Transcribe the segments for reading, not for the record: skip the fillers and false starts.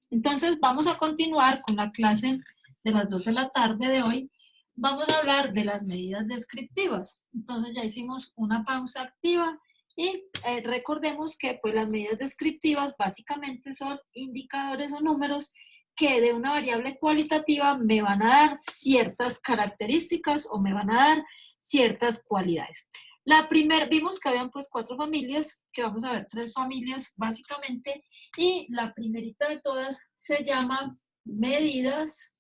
Entonces vamos a continuar con la clase de las 2 de la tarde de hoy. Vamos a hablar de las medidas descriptivas. Entonces ya hicimos una pausa activa y recordemos que pues, las medidas descriptivas básicamente son indicadores o números que de una variable cualitativa me van a dar ciertas características o me van a dar ciertas cualidades. La primera, vimos que habían pues 4 familias, que vamos a ver 3 familias básicamente, y la primerita de todas se llama medidas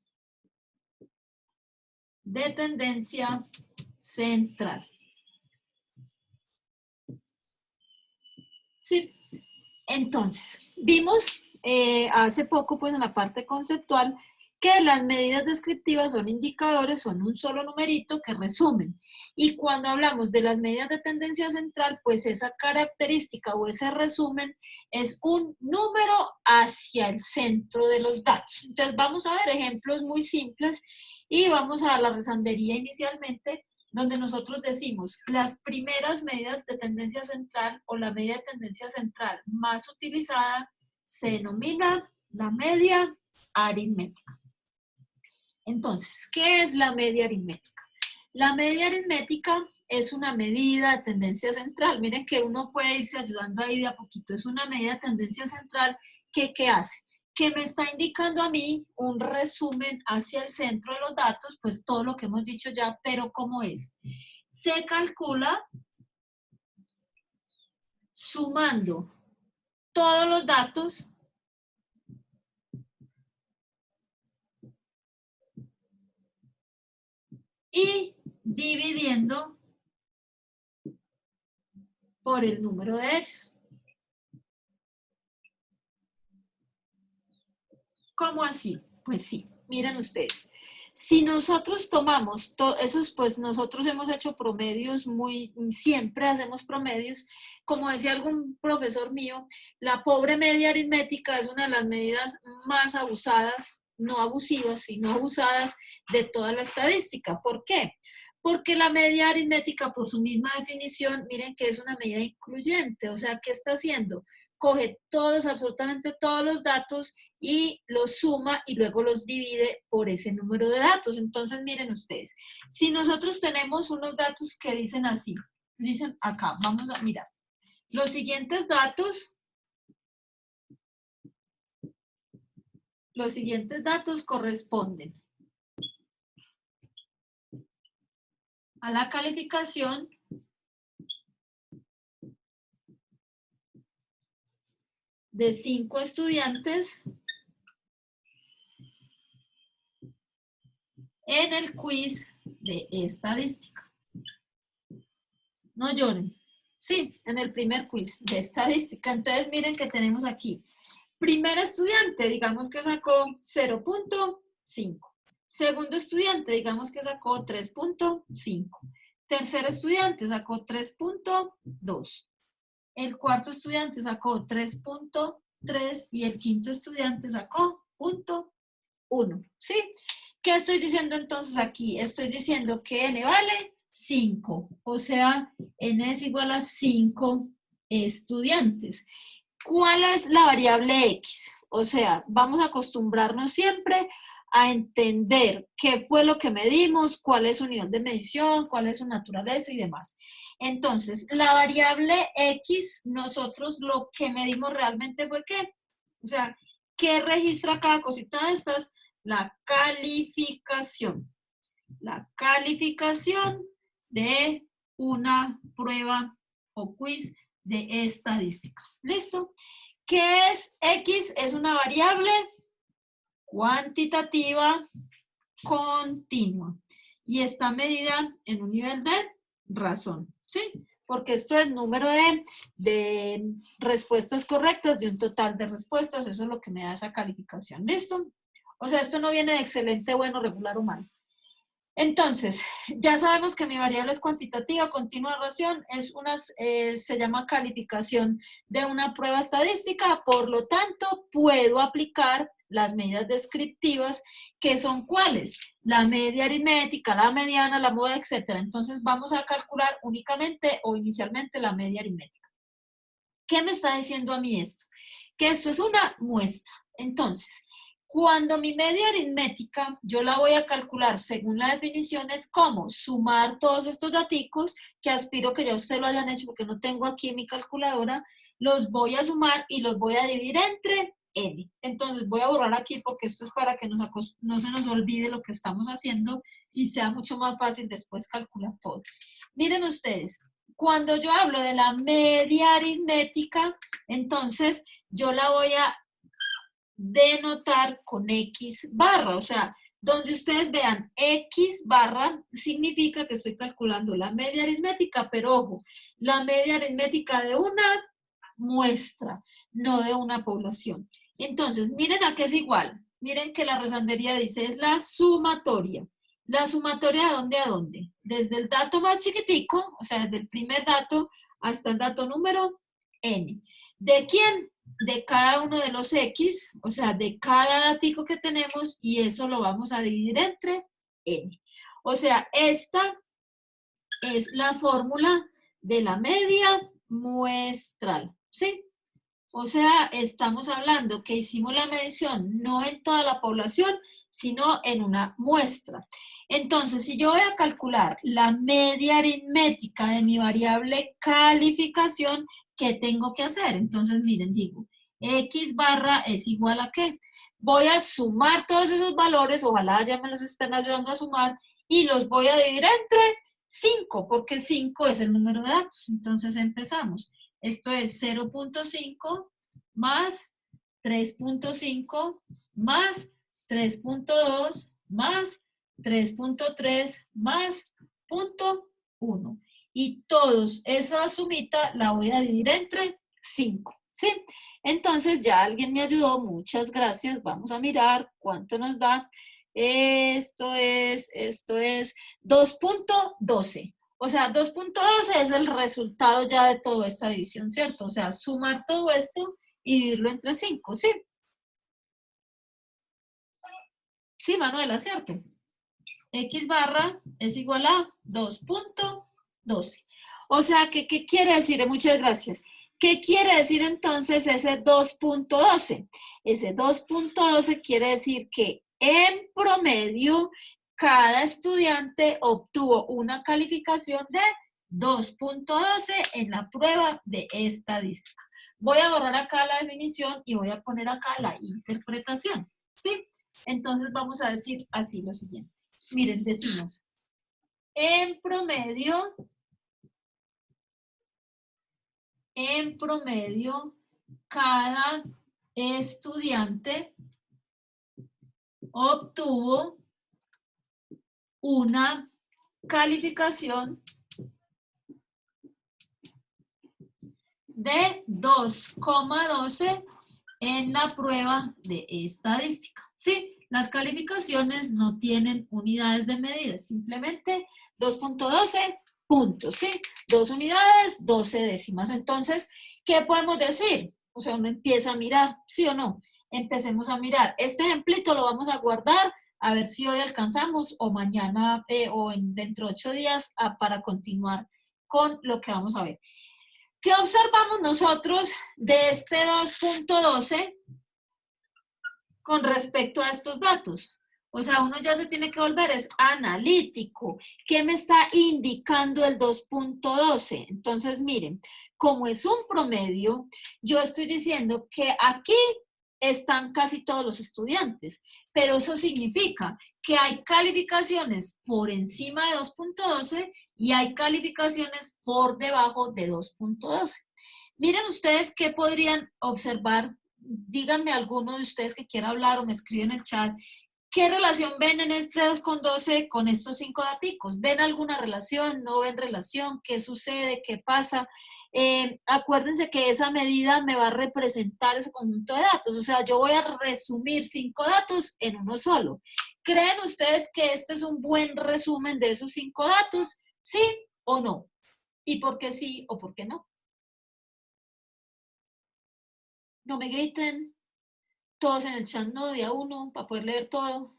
de tendencia central. Sí, entonces, vimos hace poco pues en la parte conceptual que las medidas descriptivas son indicadores, son un solo numerito que resumen. Y cuando hablamos de las medidas de tendencia central, pues esa característica o ese resumen es un número hacia el centro de los datos. Entonces vamos a ver ejemplos muy simples y vamos a la rezandería inicialmente, donde nosotros decimos las primeras medidas de tendencia central o la media de tendencia central más utilizada se denomina la media aritmética. Entonces, ¿qué es la media aritmética? La media aritmética es una medida de tendencia central. Miren que uno puede irse ayudando ahí de a poquito. Es una medida de tendencia central que ¿qué hace? Que me está indicando a mí un resumen hacia el centro de los datos, pues todo lo que hemos dicho ya, pero ¿cómo es? Se calcula sumando todos los datos y dividiendo por el número de ellos. ¿Cómo así? Pues sí, miren ustedes. Si nosotros tomamos, esos pues nosotros hemos hecho promedios siempre hacemos promedios. Como decía algún profesor mío, la pobre media aritmética es una de las medidas más abusadas, no abusivas, sino abusadas de toda la estadística. ¿Por qué? Porque la media aritmética, por su misma definición, miren que es una medida incluyente, o sea, ¿qué está haciendo? Coge todos, absolutamente todos los datos y los suma y luego los divide por ese número de datos. Entonces, miren ustedes, si nosotros tenemos unos datos que dicen así, dicen acá, vamos a mirar, los siguientes datos corresponden a la calificación de 5 estudiantes en el quiz de estadística. No lloren. Sí, en el primer quiz de estadística. Entonces, miren que tenemos aquí. Primer estudiante, digamos que sacó 0.5. Segundo estudiante, digamos que sacó 3.5. Tercer estudiante sacó 3.2. El cuarto estudiante sacó 3.3 y el quinto estudiante sacó 0.1. ¿Sí? ¿Qué estoy diciendo entonces aquí? Estoy diciendo que n vale 5, o sea, n es igual a 5 estudiantes. ¿Cuál es la variable x? O sea, vamos a acostumbrarnos siempre a entender qué fue lo que medimos, cuál es su nivel de medición, cuál es su naturaleza y demás. Entonces, la variable x, nosotros lo que medimos realmente fue qué. O sea, ¿qué registra cada cosita de estas? La calificación. La calificación de una prueba o quiz de estadística. ¿Listo? ¿Qué es X? Es una variable cuantitativa continua y está medida en un nivel de razón, ¿sí? Porque esto es número de respuestas correctas de un total de respuestas, eso es lo que me da esa calificación, ¿listo? O sea, esto no viene de excelente, bueno, regular o mal. Entonces, ya sabemos que mi variable es cuantitativa, continua razón, se llama calificación de una prueba estadística, por lo tanto, puedo aplicar las medidas descriptivas, que son ¿cuáles? La media aritmética, la mediana, la moda, etc. Entonces, vamos a calcular únicamente o inicialmente la media aritmética. ¿Qué me está diciendo a mí esto? Que esto es una muestra. Entonces, cuando mi media aritmética, yo la voy a calcular según la definición, es como sumar todos estos daticos, que aspiro que ya ustedes lo hayan hecho porque no tengo aquí en mi calculadora, los voy a sumar y los voy a dividir entre n. Entonces voy a borrar aquí porque esto es para que no se nos olvide lo que estamos haciendo y sea mucho más fácil después calcular todo. Miren ustedes, cuando yo hablo de la media aritmética, entonces yo la voy a denotar con X barra, o sea, donde ustedes vean X barra significa que estoy calculando la media aritmética, pero ojo, la media aritmética de una muestra, no de una población. Entonces, miren a qué es igual. Miren que la Rosandería dice es la sumatoria. ¿La sumatoria de dónde a dónde? Desde el dato más chiquitico, o sea, desde el primer dato hasta el dato número n. ¿De quién? De cada uno de los X, o sea, de cada datico que tenemos, y eso lo vamos a dividir entre n. O sea, esta es la fórmula de la media muestral, ¿sí? O sea, estamos hablando que hicimos la medición no en toda la población, sino en una muestra. Entonces, si yo voy a calcular la media aritmética de mi variable calificación, ¿qué tengo que hacer? Entonces, miren, digo, X barra es igual a ¿qué? Voy a sumar todos esos valores, ojalá ya me los estén ayudando a sumar, y los voy a dividir entre 5, porque 5 es el número de datos. Entonces, empezamos. Esto es 0.5 más 3.5 más 3.2 más 3.3 más 0.1. Y todos esa sumita la voy a dividir entre 5, ¿sí? Entonces ya alguien me ayudó, muchas gracias. Vamos a mirar cuánto nos da. Esto es 2.12. O sea, 2.12 es el resultado ya de toda esta división, ¿cierto? O sea, sumar todo esto y dividirlo entre 5, ¿sí? Sí, Manuela, ¿cierto? X barra es igual a 2.12. O sea, ¿qué quiere decir? Muchas gracias. ¿Qué quiere decir entonces ese 2.12? Ese 2.12 quiere decir que en promedio cada estudiante obtuvo una calificación de 2.12 en la prueba de estadística. Voy a borrar acá la definición y voy a poner acá la interpretación, ¿sí? Entonces vamos a decir así lo siguiente. Miren, decimos, en promedio, cada estudiante obtuvo una calificación de 2,12 en la prueba de estadística. ¿Sí? Las calificaciones no tienen unidades de medida, simplemente 2.12 puntos, ¿sí? 2 unidades, 12 décimas. Entonces, ¿qué podemos decir? O sea, uno empieza a mirar, ¿sí o no? Empecemos a mirar. Este ejemplito lo vamos a guardar, a ver si hoy alcanzamos o mañana o dentro de 8 días para continuar con lo que vamos a ver. ¿Qué observamos nosotros de este 2.12 con respecto a estos datos? O sea, uno ya se tiene que volver, es analítico. ¿Qué me está indicando el 2.12? Entonces, miren, como es un promedio, yo estoy diciendo que aquí están casi todos los estudiantes, pero eso significa que hay calificaciones por encima de 2.12 y hay calificaciones por debajo de 2.12. Miren ustedes qué podrían observar. Díganme alguno de ustedes que quiera hablar o me escriben en el chat. ¿Qué relación ven en este 2.12 con estos 5 daticos? ¿Ven alguna relación? ¿No ven relación? ¿Qué sucede? ¿Qué pasa? Acuérdense que esa medida me va a representar ese conjunto de datos. O sea, yo voy a resumir 5 datos en uno solo. ¿Creen ustedes que este es un buen resumen de esos 5 datos? ¿Sí o no? ¿Y por qué sí o por qué no? No me griten. Todos en el chat no, de a uno, para poder leer todo.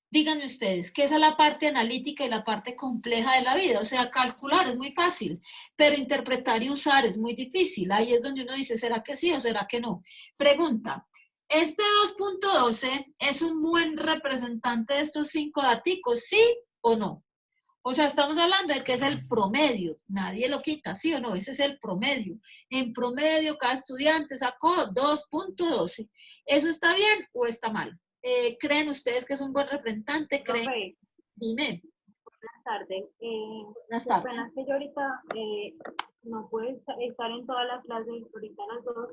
Díganme ustedes, ¿qué es la parte analítica y la parte compleja de la vida? O sea, calcular es muy fácil, pero interpretar y usar es muy difícil. Ahí es donde uno dice, ¿será que sí o será que no? Pregunta, Este 2.12 es un buen representante de estos 5 daticos, ¿sí o no? O sea, estamos hablando de que es el promedio, nadie lo quita, ¿sí o no? Ese es el promedio. En promedio, cada estudiante sacó 2.12. ¿Eso está bien o está mal? ¿Creen ustedes que es un buen representante? ¿Creen? Profe, Dime. buenas tardes. Buenas Qué tardes. pena que yo ahorita no puedo estar en todas las clases, ahorita las dos,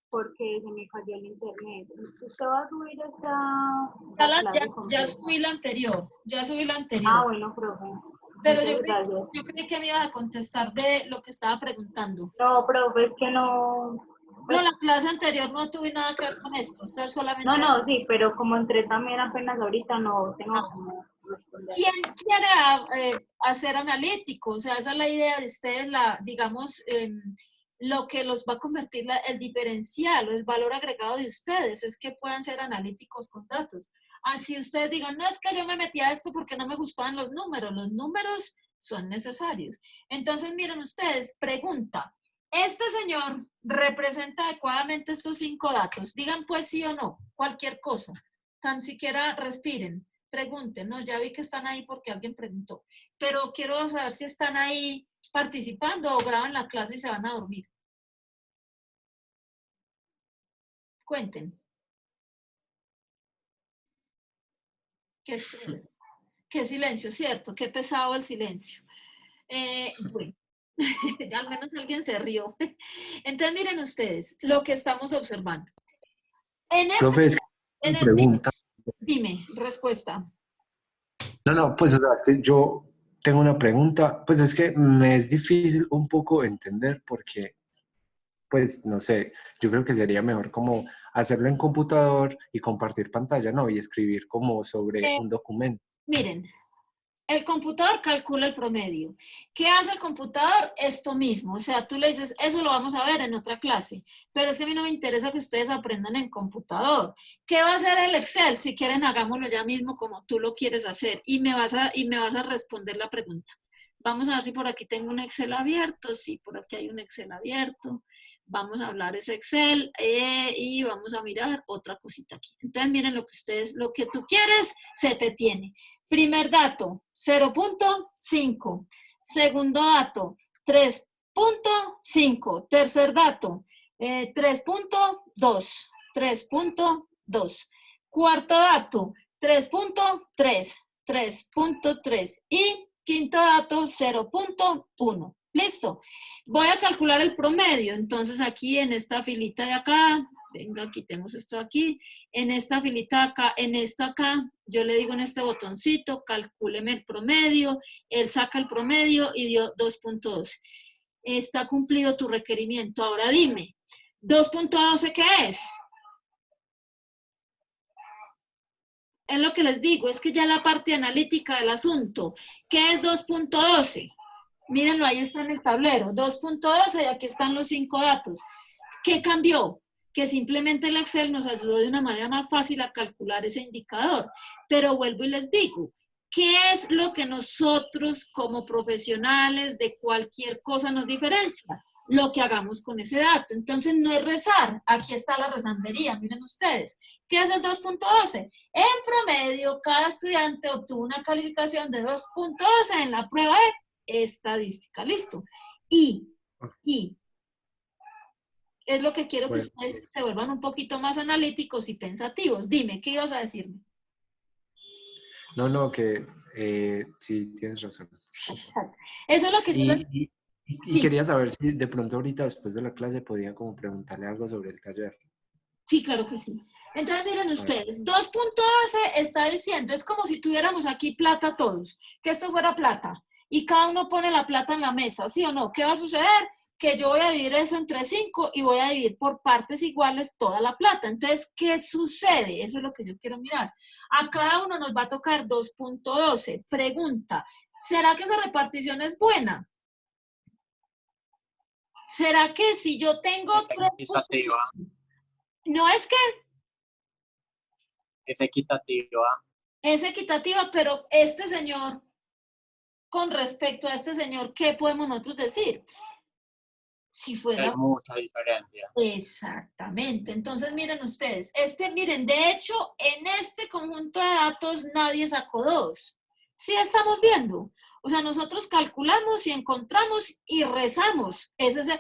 porque se me cayó el internet. ¿Usted va a subir Ya, la clase ya completa? subí la anterior, ya subí la Ah, anterior. bueno, profe. Pero Muchas gracias. yo creí que me ibas a contestar de lo que estaba preguntando. No, profe, es que no, No, pues, la clase anterior no tuve nada que ver con esto, o sea, no, solamente... no, sí, pero como entré también apenas ahorita, no tengo como responder. ¿Quién quiere hacer analítico? O sea, esa es la idea de ustedes, digamos, lo que los va a convertir el diferencial o el valor agregado de ustedes, es que puedan ser analíticos con datos. Así ustedes digan, no es que yo me metí a esto porque no me gustaban los números son necesarios. Entonces, miren ustedes, pregunta, ¿este señor representa adecuadamente estos 5 datos? Digan pues sí o no, cualquier cosa, tan siquiera respiren. Pregunten, ¿no? Ya vi que están ahí porque alguien preguntó, pero quiero saber si están ahí participando o graban la clase y se van a dormir. Cuenten. Qué, qué silencio, ¿cierto? Qué pesado el silencio. Bueno, al menos alguien se rió. Entonces, miren ustedes lo que estamos observando. En este, Profe, es que en una el, pregunta. dime, respuesta. No, no, pues o sea, es que yo tengo una pregunta, pues es que me es difícil un poco entender porque, pues no sé, yo creo que sería mejor como hacerlo en computador y compartir pantalla, ¿no? Y escribir como sobre Eh, un documento. miren, el computador calcula el promedio. ¿Qué hace el computador? Esto mismo. O sea, tú le dices, eso lo vamos a ver en otra clase, pero es que a mí no me interesa que ustedes aprendan en computador. ¿Qué va a hacer el Excel? Si quieren, hagámoslo ya mismo como tú lo quieres hacer y me vas a responder la pregunta. Vamos a ver si por aquí tengo un Excel abierto. Sí, por aquí hay un Excel abierto. Vamos a hablar ese Excel y vamos a mirar otra cosita aquí. Entonces, miren lo que tú quieres, se te tiene. Primer dato, 0.5. Segundo dato, 3.5. Tercer dato, 3.2. 3.2. Cuarto dato, 3.3. 3.3. Y quinto dato, 0.1. Listo. Voy a calcular el promedio. Entonces aquí en esta filita de acá, venga, quitemos esto aquí, en esta filita acá, en esta acá, yo le digo en este botoncito, calcúleme el promedio, él saca el promedio y dio 2.12. Está cumplido tu requerimiento. Ahora dime, 2.12, ¿qué es? Es lo que les digo, es que ya la parte analítica del asunto. ¿Qué es 2.12? Mírenlo, ahí está en el tablero. 2.12 y aquí están los 5 datos. ¿Qué cambió? Que simplemente el Excel nos ayudó de una manera más fácil a calcular ese indicador. Pero vuelvo y les digo, ¿qué es lo que nosotros como profesionales de cualquier cosa nos diferencia? Lo que hagamos con ese dato. Entonces no es rezar, aquí está la rezandería, miren ustedes. ¿Qué es el 2.12? En promedio, cada estudiante obtuvo una calificación de 2.12 en la prueba de estadística, listo. Y es lo que quiero que Bueno, ustedes se vuelvan un poquito más analíticos y pensativos. Dime, ¿qué ibas a decirme? no, no, que sí, tienes razón. Eso es lo que yo les... Y Sí, quería saber si de pronto ahorita después de la clase podía como preguntarle algo sobre el taller. sí, claro que sí. Entonces, miren A ver. ustedes, 2.12 está diciendo, es como si tuviéramos aquí plata todos, que esto fuera plata, y cada uno pone la plata en la mesa, ¿sí o no? ¿Qué va a suceder? Que yo voy a dividir eso entre 5 y voy a dividir por partes iguales toda la plata. Entonces, ¿qué sucede? Eso es lo que yo quiero mirar. A cada uno nos va a tocar 2.12. Pregunta, ¿será que esa repartición es buena? ¿Será que si yo tengo Es 3 equitativa, no es que es equitativa. es equitativa, pero este señor, con respecto a este señor, ¿qué podemos nosotros decir? Si fuera... Hay mucha diferencia. Exactamente. Entonces, miren ustedes, miren, de hecho, en este conjunto de datos nadie sacó 2. ¿Sí estamos viendo? O sea, nosotros calculamos y encontramos y rezamos. Ese es en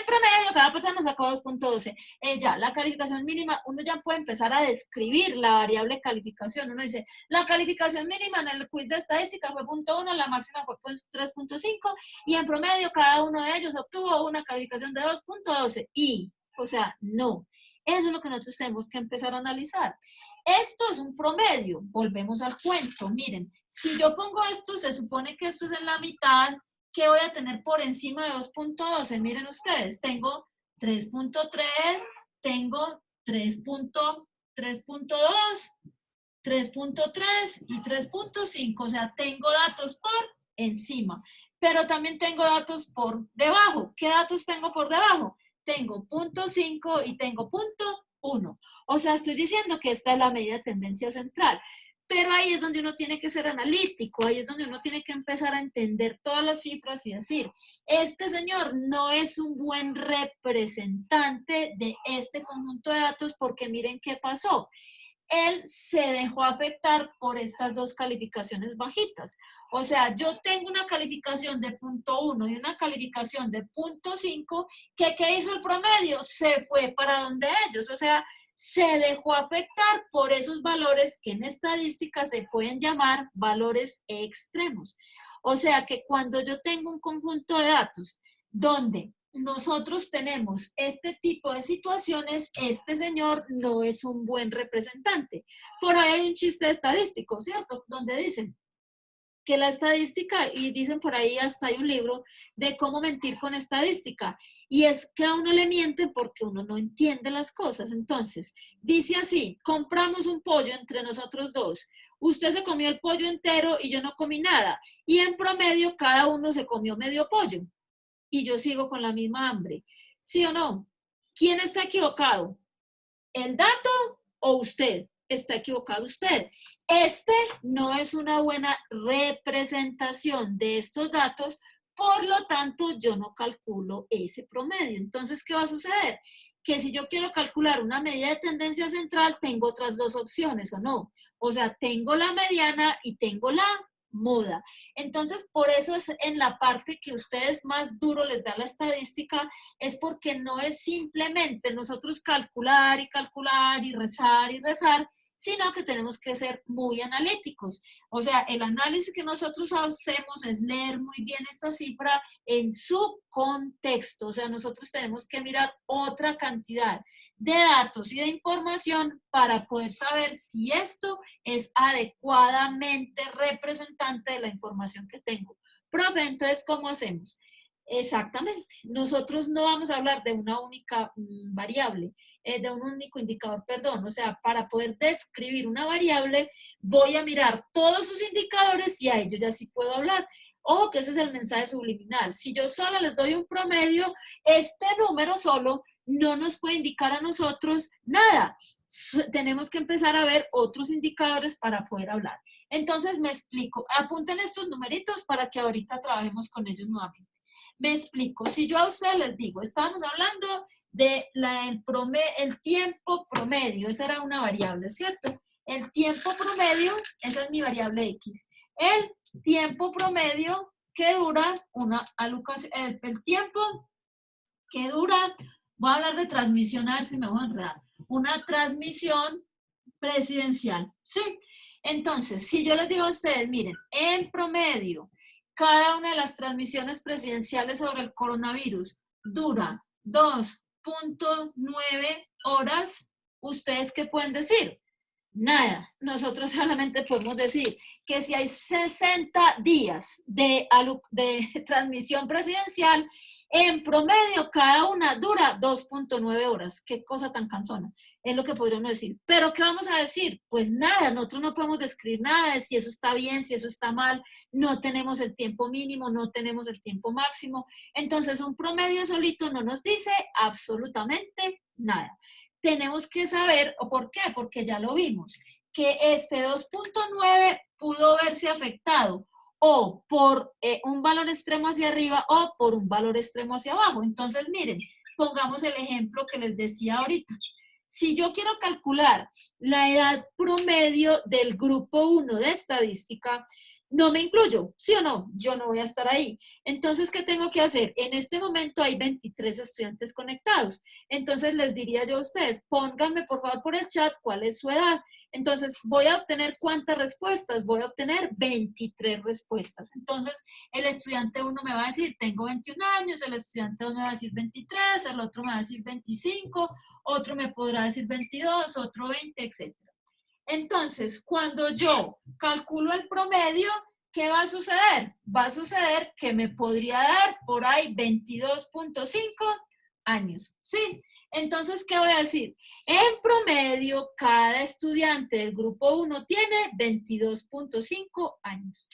promedio, cada persona nos sacó 2.12. Ya, la calificación mínima, uno ya puede empezar a describir la variable calificación. Uno dice, la calificación mínima en el quiz de estadística fue 0.1, la máxima fue 3.5, y en promedio cada uno de ellos obtuvo una calificación de 2.12. O sea, no. Eso es lo que nosotros tenemos que empezar a analizar. Esto es un promedio. Volvemos al cuento. Miren, si yo pongo esto, se supone que esto es en la mitad. ¿Qué voy a tener por encima de 2.12? Miren ustedes, tengo 3.3, tengo 3.2, 3.3 y 3.5. O sea, tengo datos por encima. Pero también tengo datos por debajo. ¿Qué datos tengo por debajo? Tengo 0.5 y tengo 0.1. O sea, estoy diciendo que esta es la medida de tendencia central. Pero ahí es donde uno tiene que ser analítico, ahí es donde uno tiene que empezar a entender todas las cifras y decir, este señor no es un buen representante de este conjunto de datos porque miren qué pasó. Él se dejó afectar por estas 2 calificaciones bajitas. O sea, yo tengo una calificación de 0.1 y una calificación de 0.5, que ¿qué hizo el promedio? Se fue para donde ellos, o sea, se dejó afectar por esos valores que en estadística se pueden llamar valores extremos. O sea, que cuando yo tengo un conjunto de datos donde nosotros tenemos este tipo de situaciones, este señor no es un buen representante. Por ahí hay un chiste estadístico, ¿cierto? Donde dicen que la estadística, y dicen por ahí hasta hay un libro de cómo mentir con estadística, y es que a uno le mienten porque uno no entiende las cosas. Entonces, dice así, compramos un pollo entre nosotros 2, usted se comió el pollo entero y yo no comí nada, y en promedio cada uno se comió medio pollo. Y yo sigo con la misma hambre. ¿Sí o no? ¿Quién está equivocado? ¿El dato o usted? Está equivocado usted. Este no es una buena representación de estos datos, por lo tanto, yo no calculo ese promedio. Entonces, ¿qué va a suceder? Que si yo quiero calcular una medida de tendencia central, tengo otras 2 opciones, ¿o no? O sea, tengo la mediana y tengo la moda. Entonces, por eso es en la parte que ustedes más duro les da la estadística, es porque no es simplemente nosotros calcular y calcular y rezar, sino que tenemos que ser muy analíticos. O sea, el análisis que nosotros hacemos es leer muy bien esta cifra en su contexto. O sea, nosotros tenemos que mirar otra cantidad de datos y de información para poder saber si esto es adecuadamente representante de la información que tengo. Profe, entonces, ¿cómo hacemos? Exactamente. Nosotros no vamos a hablar de una única variable, de un único indicador, perdón. O sea, para poder describir una variable, voy a mirar todos sus indicadores y a ellos ya sí puedo hablar. Ojo que ese es el mensaje subliminal. Si yo solo les doy un promedio, este número solo no nos puede indicar a nosotros nada. Tenemos que empezar a ver otros indicadores para poder hablar. Entonces, me explico. Apunten estos numeritos para que ahorita trabajemos con ellos nuevamente. Me explico. Si yo a ustedes les digo, estamos hablando de el tiempo promedio. Esa era una variable, ¿cierto? El tiempo promedio, esa es mi variable X. El tiempo promedio que dura el tiempo que dura, voy a hablar de transmisión, a ver si me voy a enredar, una transmisión presidencial, ¿sí? Entonces, si yo les digo a ustedes, miren, en promedio, cada una de las transmisiones presidenciales sobre el coronavirus dura 2.9 horas, ¿ustedes qué pueden decir? Nada. Nosotros solamente podemos decir que si hay 60 días de transmisión presidencial, en promedio cada una dura 2.9 horas. Qué cosa tan cansona. Es lo que podríamos decir. ¿Pero qué vamos a decir? Pues nada, nosotros no podemos describir nada de si eso está bien, si eso está mal. No tenemos el tiempo mínimo, no tenemos el tiempo máximo. Entonces, un promedio solito no nos dice absolutamente nada. Tenemos que saber, ¿o por qué? Porque ya lo vimos, que este 2.9 pudo verse afectado o por un valor extremo hacia arriba o por un valor extremo hacia abajo. Entonces, miren, pongamos el ejemplo que les decía ahorita. Si yo quiero calcular la edad promedio del grupo 1 de estadística, no me incluyo, ¿sí o no? Yo no voy a estar ahí. Entonces, ¿qué tengo que hacer? En este momento hay 23 estudiantes conectados. Entonces, les diría yo a ustedes, pónganme por favor por el chat cuál es su edad. Entonces, voy a obtener ¿cuántas respuestas? Voy a obtener 23 respuestas. Entonces, el estudiante 1 me va a decir, tengo 21 años, el estudiante 2 me va a decir 23, el otro me va a decir 25, otro me podrá decir 22, otro 20, etc. Entonces, cuando yo calculo el promedio, ¿qué va a suceder? Va a suceder que me podría dar por ahí 22.5 años, ¿sí? Entonces, ¿qué voy a decir? En promedio, cada estudiante del grupo 1 tiene 22.5 años.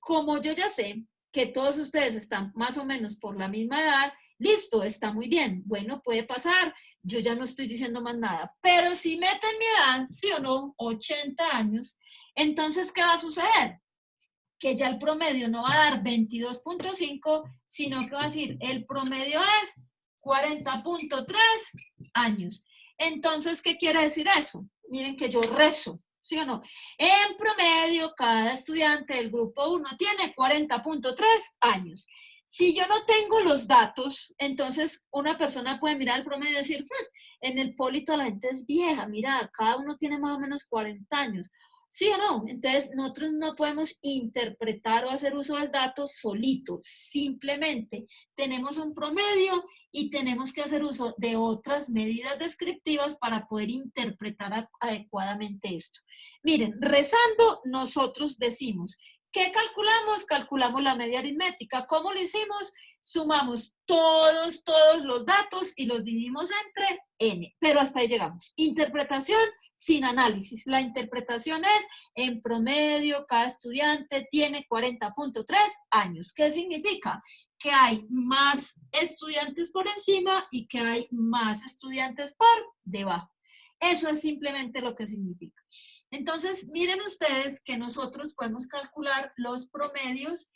Como yo ya sé que todos ustedes están más o menos por la misma edad, listo, está muy bien. Bueno, puede pasar. Yo ya no estoy diciendo más nada. Pero si meten mi edad, sí o no, 80 años, entonces, ¿qué va a suceder? Que ya el promedio no va a dar 22.5, sino que va a decir, el promedio es 40.3 años. Entonces, ¿qué quiere decir eso? Miren que yo rezo, ¿sí o no? En promedio, cada estudiante del grupo 1 tiene 40.3 años. Si yo no tengo los datos, entonces una persona puede mirar el promedio y decir, en el poli toda la gente es vieja, mira, cada uno tiene más o menos 40 años. ¿Sí o no? Entonces, nosotros no podemos interpretar o hacer uso del dato solito. Simplemente tenemos un promedio y tenemos que hacer uso de otras medidas descriptivas para poder interpretar adecuadamente esto. Miren, rezando, nosotros decimos, ¿qué calculamos? Calculamos la media aritmética. ¿Cómo lo hicimos? Sumamos todos los datos y los dividimos entre n. Pero hasta ahí llegamos. Interpretación sin análisis. La interpretación es, en promedio, cada estudiante tiene 40.3 años. ¿Qué significa? Que hay más estudiantes por encima y que hay más estudiantes por debajo. Eso es simplemente lo que significa. Entonces, miren ustedes que nosotros podemos calcular los promedios.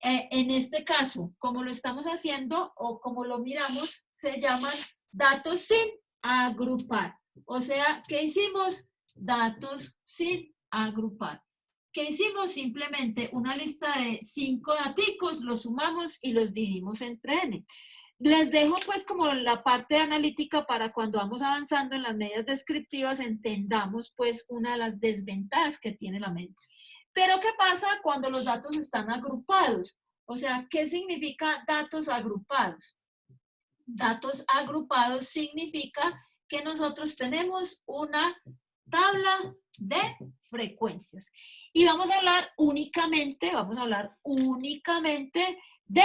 En este caso, como lo estamos haciendo o como lo miramos, se llaman datos sin agrupar. O sea, ¿qué hicimos? Datos sin agrupar. ¿Qué hicimos? Simplemente una lista de 5 daticos, los sumamos y los dividimos entre n. Les dejo pues como la parte analítica para cuando vamos avanzando en las medidas descriptivas entendamos pues una de las desventajas que tiene la media. Pero ¿qué pasa cuando los datos están agrupados? O sea, ¿qué significa datos agrupados? Datos agrupados significa que nosotros tenemos una tabla de frecuencias. Y vamos a hablar únicamente de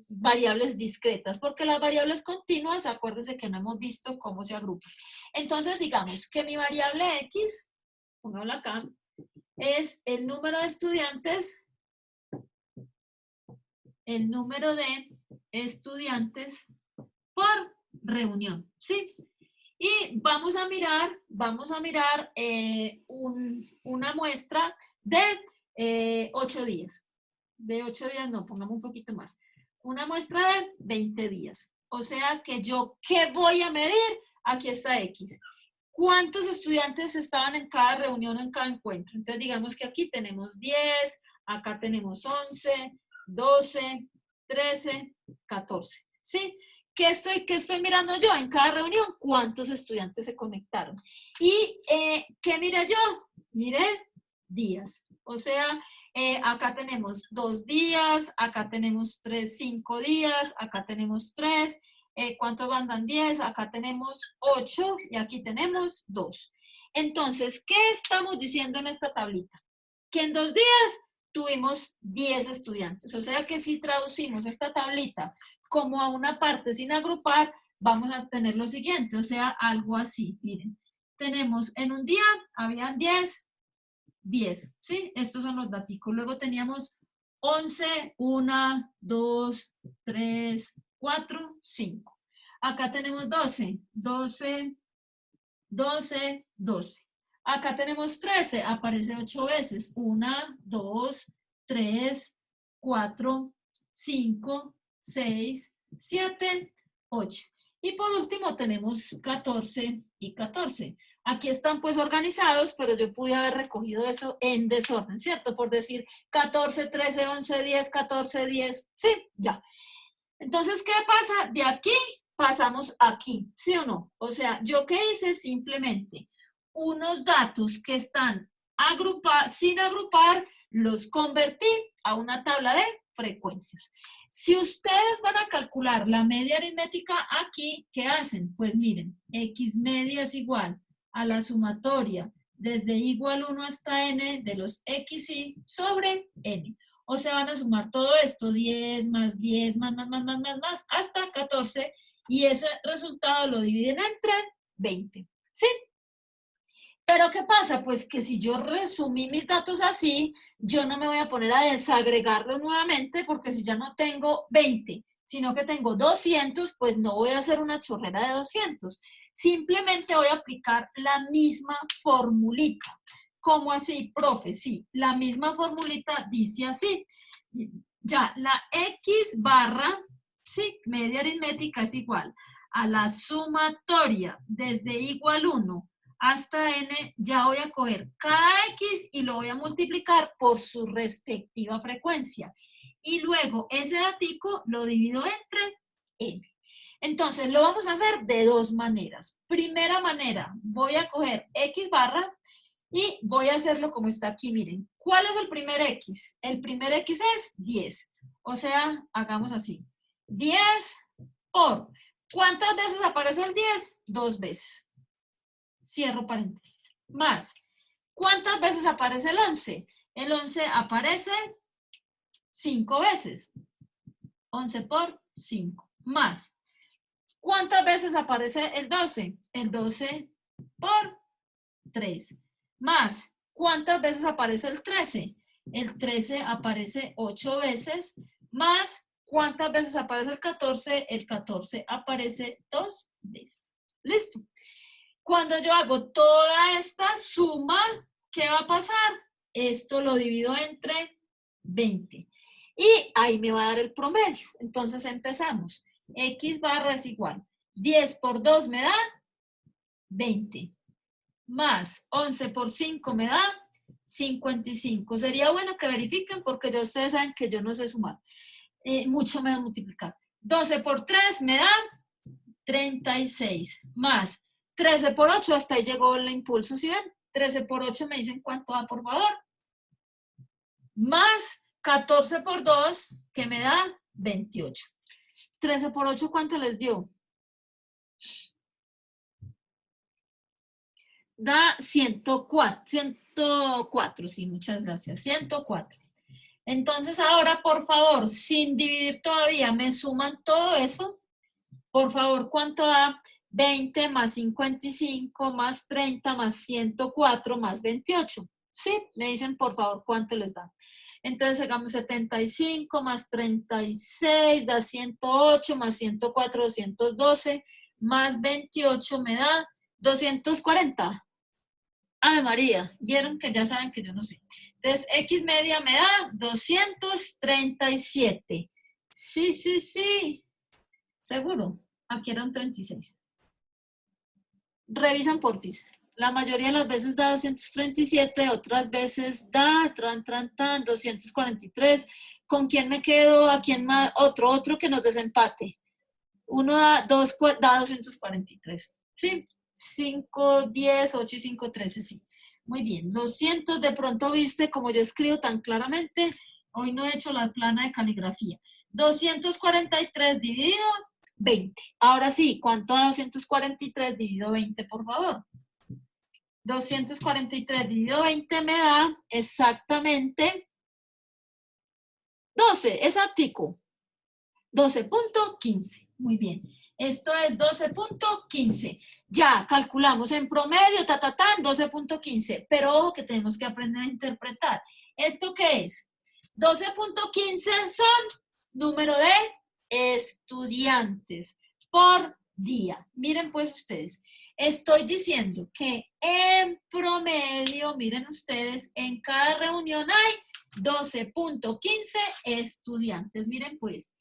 variables discretas, porque las variables continuas, acuérdense que no hemos visto cómo se agrupan. Entonces, digamos que mi variable X, pongámosla acá, es el número de estudiantes por reunión, ¿sí? Y vamos a mirar una muestra de 8 días. De 8 días no, pongamos un poquito más. Una muestra de 20 días. O sea que yo, ¿qué voy a medir? Aquí está X. ¿Cuántos estudiantes estaban en cada reunión o en cada encuentro? Entonces digamos que aquí tenemos 10, acá tenemos 11, 12, 13, 14, ¿sí? ¿Qué estoy mirando yo en cada reunión? ¿Cuántos estudiantes se conectaron? ¿Y qué miré yo? Miré días. O sea, acá tenemos 2 días, acá tenemos 5 días, acá tenemos 3. ¿Cuántos mandan 10? Acá tenemos 8 y aquí tenemos 2. Entonces, ¿qué estamos diciendo en esta tablita? Que en 2 días tuvimos 10 estudiantes. O sea que si traducimos esta tablita como a una parte sin agrupar, vamos a tener lo siguiente, o sea, algo así. Miren, tenemos en un día, habían 10, ¿sí? Estos son los daticos. Luego teníamos 11, 1, 2, 3, 4, 5. Acá tenemos 12, 12, 12, 12. Acá tenemos 13, aparece 8 veces. 1, 2, 3, 4, 5, 6, 7, 8. Y por último tenemos 14 y 14. Aquí están pues organizados, pero yo pude haber recogido eso en desorden, ¿cierto? Por decir 14, 13, 11, 10, 14, 10. Sí, ya. Entonces, ¿qué pasa? De aquí pasamos aquí, ¿sí o no? O sea, ¿yo qué hice? Simplemente unos datos que están sin agrupar, los convertí a una tabla de frecuencias. Si ustedes van a calcular la media aritmética aquí, ¿qué hacen? Pues miren, X media es igual a la sumatoria desde igual 1 hasta n de los XY sobre n. O sea, van a sumar todo esto, 10 más 10 más, hasta 14, y ese resultado lo dividen entre 20, ¿sí? Pero ¿qué pasa? Pues que si yo resumí mis datos así, yo no me voy a poner a desagregarlos nuevamente, porque si ya no tengo 20, sino que tengo 200, pues no voy a hacer una chorrera de 200. Simplemente voy a aplicar la misma formulita. ¿Cómo así, profe? Sí, la misma formulita dice así. Ya, la X barra, sí, media aritmética es igual a la sumatoria desde igual 1 hasta n. Ya voy a coger cada X y lo voy a multiplicar por su respectiva frecuencia. Y luego ese datico lo divido entre n. Entonces, lo vamos a hacer de dos maneras. Primera manera, voy a coger X barra y voy a hacerlo como está aquí, miren. ¿Cuál es el primer X? El primer X es 10. O sea, hagamos así. 10 por... ¿Cuántas veces aparece el 10? 2 veces. Cierro paréntesis. Más. ¿Cuántas veces aparece el 11? El 11 aparece 5 veces. 11 por 5. Más. ¿Cuántas veces aparece el 12? El 12 por 3. Más, ¿cuántas veces aparece el 13? El 13 aparece 8 veces. Más, ¿cuántas veces aparece el 14? El 14 aparece 2 veces. ¿Listo? Cuando yo hago toda esta suma, ¿qué va a pasar? Esto lo divido entre 20. Y ahí me va a dar el promedio. Entonces empezamos. X barra es igual. 10 por 2 me da 20. Más 11 por 5 me da 55. Sería bueno que verifiquen porque ya ustedes saben que yo no sé sumar. Mucho menos multiplicar. 12 por 3 me da 36. Más 13 por 8, hasta ahí llegó el impulso, ¿sí ven? 13 por 8 me dicen cuánto da, por favor. Más 14 por 2, que me da 28. 13 por 8, ¿cuánto les dio? Da 104, 104, sí, muchas gracias, 104. Entonces ahora, por favor, sin dividir todavía, ¿me suman todo eso? Por favor, ¿cuánto da? 20 más 55 más 30 más 104 más 28. Sí, me dicen por favor cuánto les da. Entonces hagamos 75 más 36 da 108 más 104, 212 más 28 me da 240. Ave María, vieron que ya saben que yo no sé. Entonces, X media me da 237. Sí, sí, sí. Seguro. Aquí eran 36. Revisan porfis. La mayoría de las veces da 237, otras veces da 243. ¿Con quién me quedo? ¿A quién más? Otro que nos desempate. Uno da 243. ¿Sí? 5, 10, 8 y 5, 13, sí. Muy bien. 200, de pronto viste como yo escribo tan claramente. Hoy no he hecho la plana de caligrafía. 243 dividido 20. Ahora sí, ¿cuánto da 243 dividido 20, por favor? 243 dividido 20 me da exactamente 12, exactico. 12.15. Muy bien. Esto es 12.15. Ya calculamos en promedio, 12.15. Pero ojo que tenemos que aprender a interpretar. ¿Esto qué es? 12.15 son número de estudiantes por día. Miren pues ustedes, estoy diciendo que en promedio, miren ustedes, en cada reunión hay 12.15 estudiantes. Miren pues,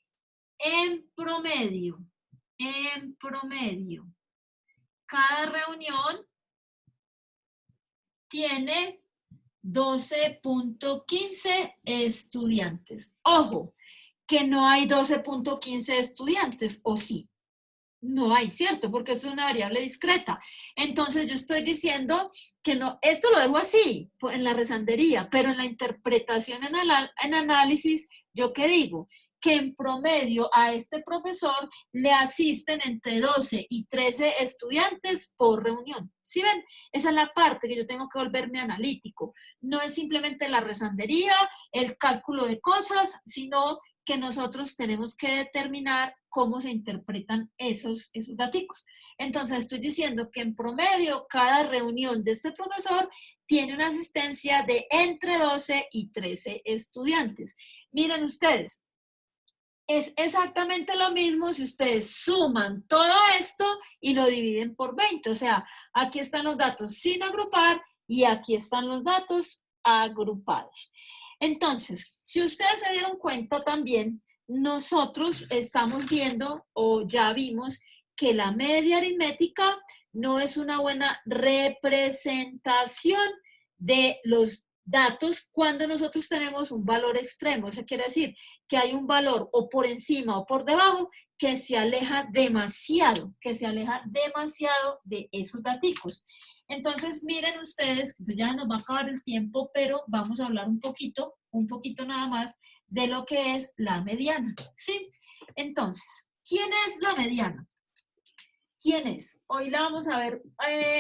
en promedio, cada reunión tiene 12.15 estudiantes. Ojo, que no hay 12.15 estudiantes, ¿o sí? No hay, ¿cierto? Porque es una variable discreta. Entonces yo estoy diciendo que no, esto lo dejo así, en la rezandería, pero en la interpretación, en análisis, ¿yo qué digo? Que en promedio a este profesor le asisten entre 12 y 13 estudiantes por reunión. ¿Sí ven? Esa es la parte que yo tengo que volverme analítico. No es simplemente la rezandería, el cálculo de cosas, sino que nosotros tenemos que determinar cómo se interpretan esos datos. Entonces, estoy diciendo que en promedio, cada reunión de este profesor tiene una asistencia de entre 12 y 13 estudiantes. Miren ustedes, es exactamente lo mismo si ustedes suman todo esto y lo dividen por 20. O sea, aquí están los datos sin agrupar y aquí están los datos agrupados. Entonces, si ustedes se dieron cuenta también, nosotros estamos viendo o ya vimos que la media aritmética no es una buena representación de los datos cuando nosotros tenemos un valor extremo. Eso quiere decir que hay un valor o por encima o por debajo que se aleja demasiado de esos datos. Entonces, miren ustedes, ya nos va a acabar el tiempo, pero vamos a hablar un poquito nada más de lo que es la mediana, ¿sí? Entonces, ¿quién es la mediana? ¿Quién es? Hoy la vamos a ver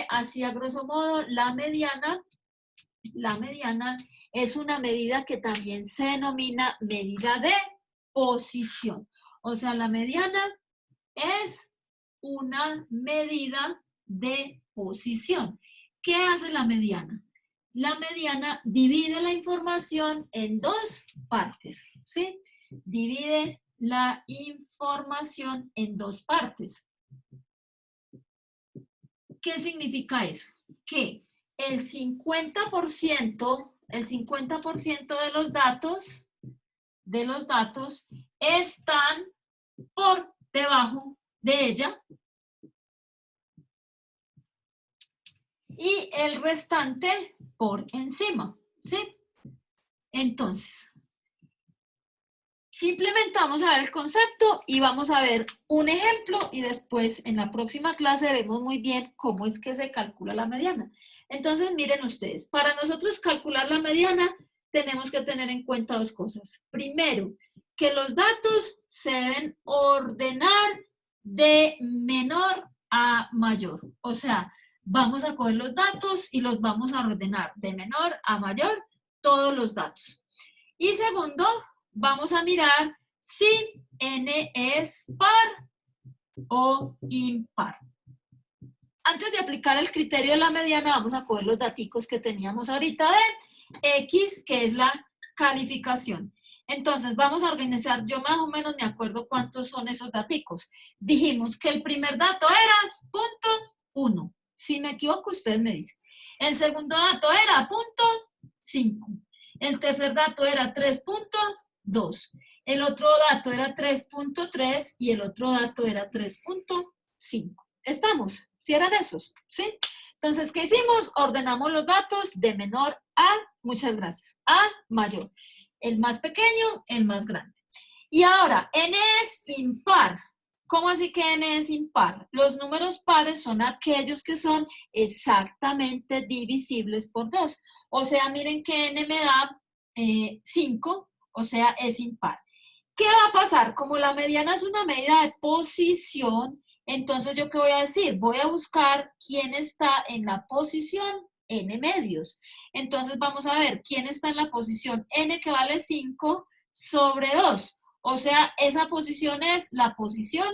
así a grosso modo. La mediana es una medida que también se denomina medida de posición. O sea, la mediana es una medida de posición. ¿Qué hace la mediana? La mediana divide la información en dos partes, ¿sí? Divide la información en dos partes. ¿Qué significa eso? Que el 50% de los datos están por debajo de ella y el restante por encima, ¿sí? Entonces, simplemente vamos a ver el concepto y vamos a ver un ejemplo y después en la próxima clase vemos muy bien cómo es que se calcula la mediana. Entonces, miren ustedes, para nosotros calcular la mediana tenemos que tener en cuenta dos cosas. Primero, que los datos se deben ordenar de menor a mayor. O sea, vamos a coger los datos y los vamos a ordenar de menor a mayor, todos los datos. Y segundo, vamos a mirar si n es par o impar. Antes de aplicar el criterio de la mediana, vamos a coger los daticos que teníamos ahorita de X, que es la calificación. Entonces, vamos a organizar, yo más o menos me acuerdo cuántos son esos daticos. Dijimos que el primer dato era punto 1. Si me equivoco, usted me dice. El segundo dato era punto 5. El tercer dato era 3.2. El otro dato era 3.3 y el otro dato era 3.5. ¿Estamos? ¿Sí eran esos? ¿Sí? Entonces, ¿qué hicimos? Ordenamos los datos de menor a, muchas gracias, a mayor. El más pequeño, el más grande. Y ahora, n es impar. ¿Cómo así que n es impar? Los números pares son aquellos que son exactamente divisibles por 2. O sea, miren que n me da 5, o sea, es impar. ¿Qué va a pasar? Como la mediana es una medida de posición, entonces, ¿yo qué voy a decir? Voy a buscar quién está en la posición n medios. Entonces, vamos a ver quién está en la posición n que vale 5 sobre 2. O sea, esa posición es la posición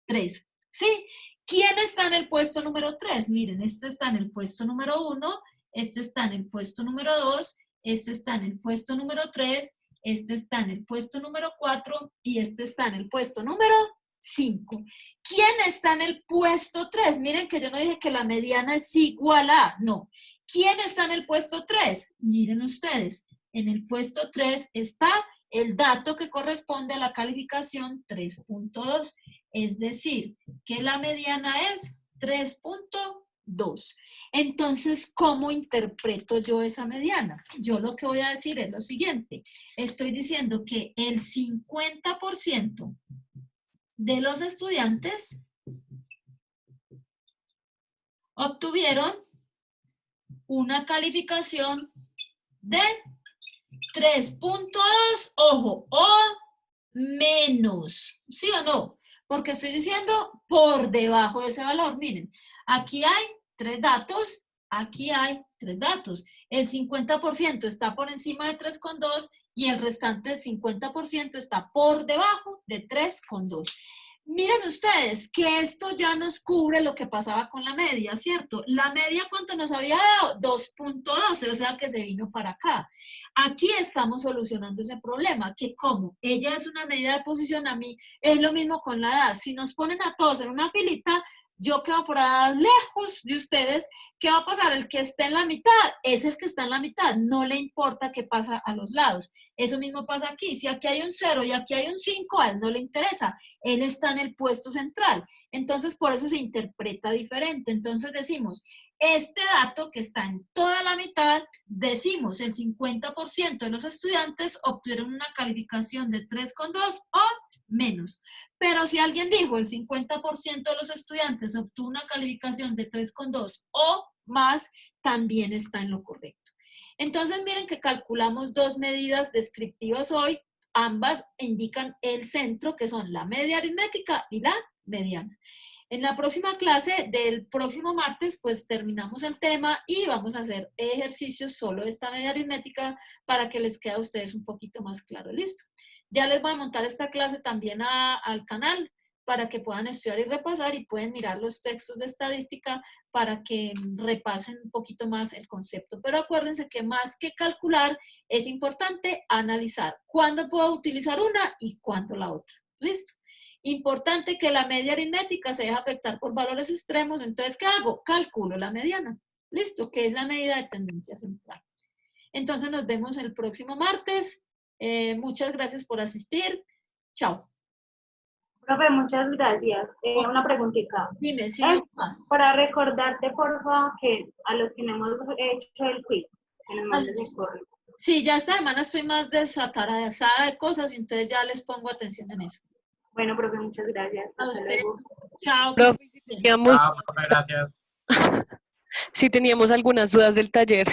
3. ¿Sí? ¿Quién está en el puesto número 3? Miren, este está en el puesto número 1, este está en el puesto número 2, este está en el puesto número 3, este está en el puesto número 4 y este está en el puesto número 5. ¿Quién está en el puesto 3? Miren que yo no dije que la mediana es igual a, no. ¿Quién está en el puesto 3? Miren ustedes, En el puesto 3 está el dato que corresponde a la calificación 3.2, es decir, que la mediana es 3.2. Entonces, ¿cómo interpreto yo esa mediana? Yo lo que voy a decir es lo siguiente. Estoy diciendo que el 50% de los estudiantes obtuvieron una calificación de 3.2, ojo, o menos, ¿sí o no? Porque estoy diciendo por debajo de ese valor. Miren, aquí hay 3 datos, aquí hay 3 datos. El 50% está por encima de 3.2 y el restante del 50% está por debajo de 3.2. Miren ustedes que esto ya nos cubre lo que pasaba con la media, ¿cierto? La media, ¿cuánto nos había dado? 2.12, o sea que se vino para acá. Aquí estamos solucionando ese problema, que como ella es una medida de posición, a mí es lo mismo con la edad. Si nos ponen a todos en una filita, yo quedo por allá lejos de ustedes. ¿Qué va a pasar? El que esté en la mitad es el que está en la mitad. No le importa qué pasa a los lados. Eso mismo pasa aquí. Si aquí hay un 0 y aquí hay un 5, a él no le interesa. Él está en el puesto central. Entonces, por eso se interpreta diferente. Entonces decimos, este dato que está en toda la mitad, decimos el 50% de los estudiantes obtuvieron una calificación de 3.2 o menos. Pero si alguien dijo el 50% de los estudiantes obtuvo una calificación de 3.2 o más, también está en lo correcto. Entonces, miren que calculamos 2 medidas descriptivas hoy. Ambas indican el centro, que son la media aritmética y la mediana. En la próxima clase del próximo martes, pues terminamos el tema y vamos a hacer ejercicios solo de esta media aritmética para que les quede a ustedes un poquito más claro. ¿Listo? Ya les voy a montar esta clase también al canal para que puedan estudiar y repasar y pueden mirar los textos de estadística para que repasen un poquito más el concepto. Pero acuérdense que más que calcular, es importante analizar cuándo puedo utilizar una y cuándo la otra. ¿Listo? Importante que la media aritmética se deja afectar por valores extremos. Entonces, ¿qué hago? Calculo la mediana. ¿Listo? Que es la medida de tendencia central. Entonces, nos vemos el próximo martes. Muchas gracias por asistir. Chao. Profe, muchas gracias. Una preguntita. Dime, si para recordarte, por favor, que a los que no hemos hecho el quiz, que nos mandes el correo. Sí, ya esta semana estoy más desatarasada de cosas y entonces ya les pongo atención en eso. Bueno, profe, muchas gracias. A ustedes. Chao. Profe, Gracias. si teníamos algunas dudas del taller,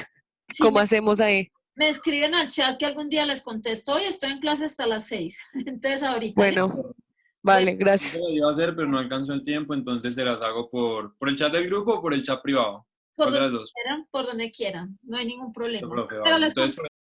Sí, ¿cómo hacemos ahí? Me escriben al chat que algún día les contesto. Hoy estoy en clase hasta las 6. Entonces ahorita. Bueno, vale, gracias. Yo lo iba a hacer, pero no alcanzó el tiempo, entonces se las hago por el chat del grupo o por el chat privado. Por ¿Cuál de las donde dos? quieran, por donde quieran. No hay ningún problema. Eso, profe, Pero vale. les Entonces,